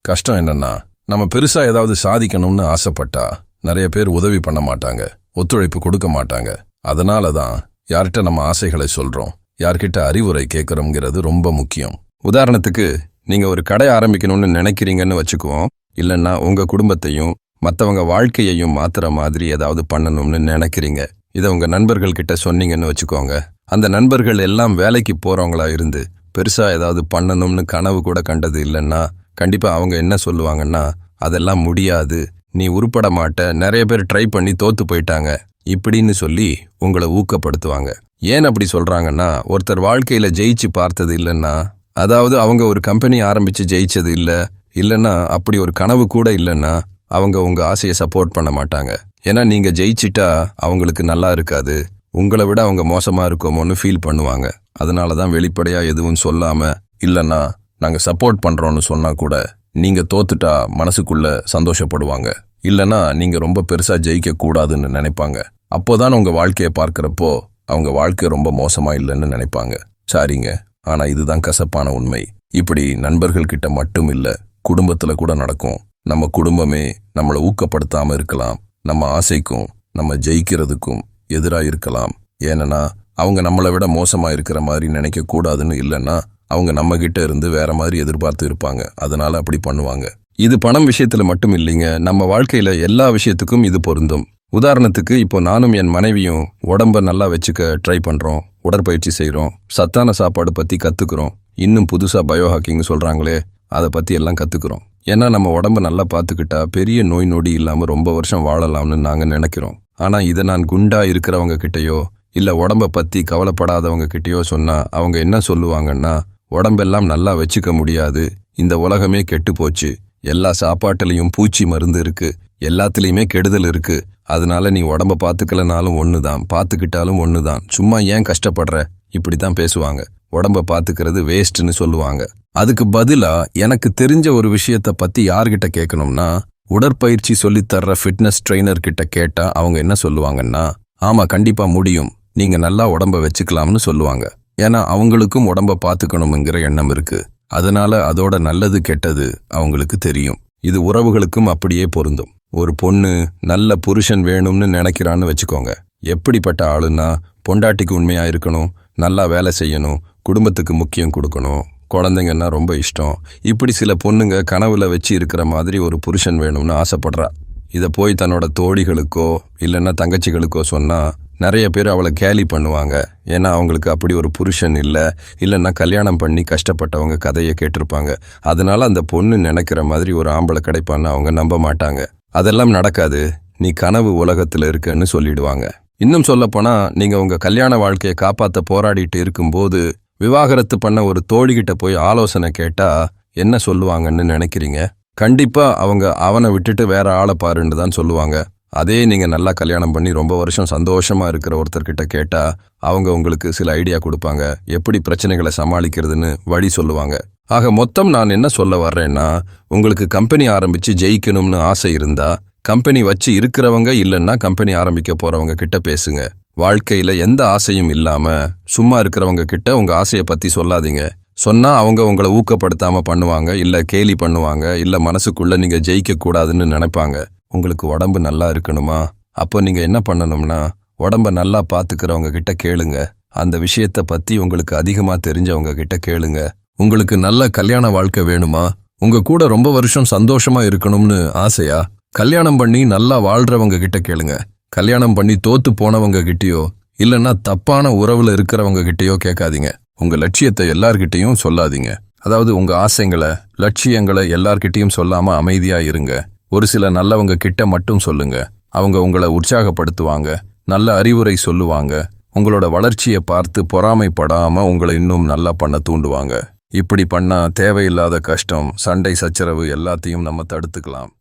கஷ்டம் என்னன்னா, நம்ம பெருசா ஏதாவது சாதிக்கணும்னு ஆசைப்பட்டா நிறைய பேர் உதவி பண்ண மாட்டாங்க, ஒத்துழைப்பு கொடுக்க மாட்டாங்க. அதனால தான் யார்கிட்ட நம்ம ஆசைகளை சொல்றோம், யார்கிட்ட அறிவுரை கேட்கறோம்ங்கிறது ரொம்ப முக்கியம். உதாரணத்துக்கு, நீங்க ஒரு கடை ஆரம்பிக்கணும்னு நினைக்கிறீங்கன்னு வச்சுக்குவோம். இல்லைன்னா உங்க குடும்பத்தையும் மற்றவங்க வாழ்க்கையையும் மாத்துற மாதிரி ஏதாவது பண்ணணும்னு நினைக்கிறீங்க. இதை உங்க நண்பர்கள் கிட்ட சொன்னீங்கன்னு வச்சுக்கோங்க. அந்த நண்பர்கள் எல்லாம் வேலைக்கு போறவங்களா இருந்து பெருசா ஏதாவது பண்ணணும்னு கனவு கூட கண்டது இல்லைன்னா கண்டிப்பா அவங்க என்ன சொல்லுவாங்கன்னா, அதெல்லாம் முடியாது, நீ உருப்பட மாட்ட, நிறைய பேர் ட்ரை பண்ணி தோத்து போயிட்டாங்க இப்படின்னு சொல்லி உங்களை ஊக்கப்படுத்துவாங்க. ஏன் அப்படி சொல்றாங்கன்னா, ஒருத்தர் வாழ்க்கையில ஜெயிச்சு பார்த்தது இல்லைன்னா, அதாவது அவங்க ஒரு கம்பெனி ஆரம்பிச்சு ஜெயிச்சது இல்லைன்னா அப்படி ஒரு கனவு கூட இல்லைன்னா அவங்க உங்க ஆசையை சப்போர்ட் பண்ண மாட்டாங்க. ஏன்னா நீங்க ஜெயிச்சிட்டா அவங்களுக்கு நல்லா இருக்காது, உங்களை விட அவங்க மோசமா இருக்கோமோன்னு ஃபீல் பண்ணுவாங்க. அதனால தான் வெளிப்படையா எதுவும் சொல்லாம, இல்லைன்னா நாங்க சப்போர்ட் பண்றோம்னு சொன்னா கூட நீங்க தோத்துட்டா மனசுக்குள்ள சந்தோஷப்படுவாங்க. இல்லைன்னா நீங்க ரொம்ப பெருசா ஜெயிக்க கூடாதுன்னு நினைப்பாங்க. அப்போதான் உங்க வாழ்க்கையை பார்க்கறப்போ அவங்க வாழ்க்கை ரொம்ப மோசமா இல்லைன்னு நினைப்பாங்க. சாரிங்க, ஆனா இதுதான் கசப்பான உண்மை. இப்படி நண்பர்கள் கிட்ட மட்டும் இல்ல, குடும்பத்துல கூட நடக்கும். நம்ம குடும்பமே நம்மளை ஊக்கப்படுத்தாம இருக்கலாம், நம்ம ஆசைக்கும் நம்ம ஜெயிக்கிறதுக்கும் எதிரா இருக்கலாம். ஏன்னா அவங்க நம்மளை விட மோசமா இருக்கிற மாதிரி நினைக்க கூடாதுன்னு இல்லைன்னா அவங்க நம்ம கிட்ட இருந்து வேற மாதிரி எதிர்பார்த்து இருப்பாங்க. அதனால அப்படி பண்ணுவாங்க. இது பணம் விஷயத்துல மட்டும் இல்லைங்க, நம்ம வாழ்க்கையில எல்லா விஷயத்துக்கும் இது பொருந்தும். உதாரணத்துக்கு, இப்போ நானும் என் மனைவியும் உடம்ப நல்லா வச்சுக்க ட்ரை பண்றோம், உடற்பயிற்சி செய்யறோம், சத்தான சாப்பாடு பத்தி கத்துக்கிறோம், இன்னும் புதுசா பயோஹாக்கிங் சொல்றாங்களே அதை பத்தி எல்லாம் கத்துக்கிறோம். ஏன்னா நம்ம உடம்ப நல்லா பார்த்துக்கிட்டா பெரிய நோய் நொடி இல்லாம ரொம்ப வருஷம் வாழலாம்னு நாங்க நினைக்கிறோம். ஆனா இதை நான் குண்டா இருக்கிறவங்க கிட்டயோ இல்ல உடம்ப பத்தி கவலைப்படாதவங்க கிட்டயோ சொன்னா அவங்க என்ன சொல்லுவாங்கன்னா, உடம்பெல்லாம் நல்லா வச்சுக்க முடியாது, இந்த உலகமே கெட்டு போச்சு, எல்லா சாப்பாட்டுலயும் பூச்சி மருந்து இருக்கு, எல்லாத்துலயுமே கெடுதல் இருக்கு, அதனால நீ உடம்ப பாத்துக்கலனாலும் ஒண்ணுதான், பாத்துக்கிட்டாலும் ஒண்ணுதான், சும்மா ஏன் கஷ்டப்படுற, இப்படித்தான் பேசுவாங்க. உடம்ப பாத்துக்கிறது வேஸ்ட்னு சொல்லுவாங்க. அதுக்கு பதிலா எனக்கு தெரிஞ்ச ஒரு விஷயத்த பத்தி யார்கிட்ட கேட்கணும்னா, உடற்பயிற்சி சொல்லித்தர்ற ஃபிட்னஸ் ட்ரெய்னர் கிட்ட கேட்டா அவங்க என்ன சொல்லுவாங்கன்னா, ஆமா கண்டிப்பா முடியும், நீங்க நல்லா உடம்ப வச்சுக்கலாம்னு சொல்லுவாங்க. ஏன்னா அவங்களுக்கும் உடம்ப பாத்துக்கணும்ங்கிற எண்ணம் இருக்கு. அதனால அதோட நல்லது கெட்டது அவங்களுக்கு தெரியும். இது உறவுகளுக்கும் அப்படியே பொருந்தும். ஒரு பொண்ணு நல்ல புருஷன் வேணும்னு நினைக்கிறான்னு வச்சுக்கோங்க. எப்படிப்பட்ட ஆளுன்னா, பொண்டாட்டிக்கு உண்மையா இருக்கணும், நல்லா வேலை செய்யணும், குடும்பத்துக்கு முக்கியம் கொடுக்கணும், குழந்தைங்கன்னா ரொம்ப இஷ்டம், இப்படி சில பொண்ணுங்க கனவுல வச்சு இருக்கிற மாதிரி ஒரு புருஷன் வேணும்னு ஆசைப்படுறா. இதை போய் தன்னோட தோழிகளுக்கோ இல்லைன்னா தங்கச்சிகளுக்கோ சொன்னா நிறைய பேர் அவளை கேலி பண்ணுவாங்க. ஏன்னா அவங்களுக்கு அப்படி ஒரு புருஷன் இல்லைன்னா கல்யாணம் பண்ணி கஷ்டப்பட்டவங்க கதையை கேட்டிருப்பாங்க. அதனால அந்த பொண்ணு நினைக்கிற மாதிரி ஒரு ஆம்பளை கிடைப்பான்னு அவங்க நம்ப மாட்டாங்க. அதெல்லாம் நடக்காது, நீ கனவு உலகத்துல இருக்குன்னு சொல்லிடுவாங்க. இன்னும் சொல்லப்போனா, நீங்க உங்க கல்யாண வாழ்க்கையை காப்பாத்த போராடிட்டு இருக்கும்போது விவாகரத்து பண்ண ஒரு தோழிகிட்ட போய் ஆலோசனை கேட்டா என்ன சொல்லுவாங்கன்னு நினைக்கிறீங்க? கண்டிப்பா அவங்க அவனை விட்டுட்டு வேற ஆளை பாருன்னு தான் சொல்லுவாங்க. அதே நீங்க நல்லா கல்யாணம் பண்ணி ரொம்ப வருஷம் சந்தோஷமா இருக்கிற ஒருத்தர்கிட்ட கேட்டா அவங்க உங்களுக்கு சில ஐடியா கொடுப்பாங்க, எப்படி பிரச்சனைகளை சமாளிக்கிறதுன்னு வழி சொல்லுவாங்க. ஆக மொத்தம் நான் என்ன சொல்ல வர்றேன்னா, உங்களுக்கு கம்பெனி ஆரம்பிச்சு ஜெயிக்கணும்னு ஆசை இருந்தா கம்பெனி வச்சு இருக்கிறவங்க இல்லைன்னா கம்பெனி ஆரம்பிக்க போறவங்க கிட்ட பேசுங்க. வாழ்க்கையில எந்த ஆசையும் இல்லாம சும்மா இருக்கிறவங்க கிட்ட உங்க ஆசையை பத்தி சொல்லாதீங்க. சொன்னா அவங்க உங்களை ஊக்கப்படுத்தாம பண்ணுவாங்க, இல்ல கேலி பண்ணுவாங்க, இல்ல மனசுக்குள்ள நீங்க ஜெயிக்க கூடாதுன்னு நினைப்பாங்க. உங்களுக்கு உடம்பு நல்லா இருக்கணுமா? அப்போ நீங்க என்ன பண்ணணும்னா, உடம்ப நல்லா பாத்துக்கிறவங்க கிட்ட கேளுங்க. அந்த விஷயத்த பத்தி உங்களுக்கு அதிகமா தெரிஞ்சவங்க கிட்ட கேளுங்க. உங்களுக்கு நல்ல கல்யாண வாழ்க்கை வேணுமா? உங்க கூட ரொம்ப வருஷம் சந்தோஷமா இருக்கணும்னு ஆசையா? கல்யாணம் பண்ணி நல்லா வாழ்றவங்க கிட்ட கேளுங்க. கல்யாணம் பண்ணி தோத்து போனவங்க கிட்டயோ இல்லைன்னா தப்பான உறவுல இருக்கிறவங்க கிட்டயோ கேட்காதீங்க. உங்க லட்சியத்தை எல்லார்கிட்டையும் சொல்லாதீங்க. அதாவது உங்க ஆசைங்களை லட்சியங்களை எல்லார்கிட்டையும் சொல்லாம அமைதியா இருங்க. ஒரு சில நல்லவங்க கிட்ட மட்டும் சொல்லுங்க. அவங்க உங்களை உற்சாகப்படுத்துவாங்க, நல்ல அறிவுரை சொல்லுவாங்க, உங்களோட வளர்ச்சியை பார்த்து பொறாமைப்படாம உங்களை இன்னும் நல்லா பண்ண தூண்டுவாங்க. இப்படி பண்ணா தேவையில்லாத கஷ்டம், சண்டை சச்சரவு எல்லாத்தையும் நம்ம தடுத்துக்கலாம்.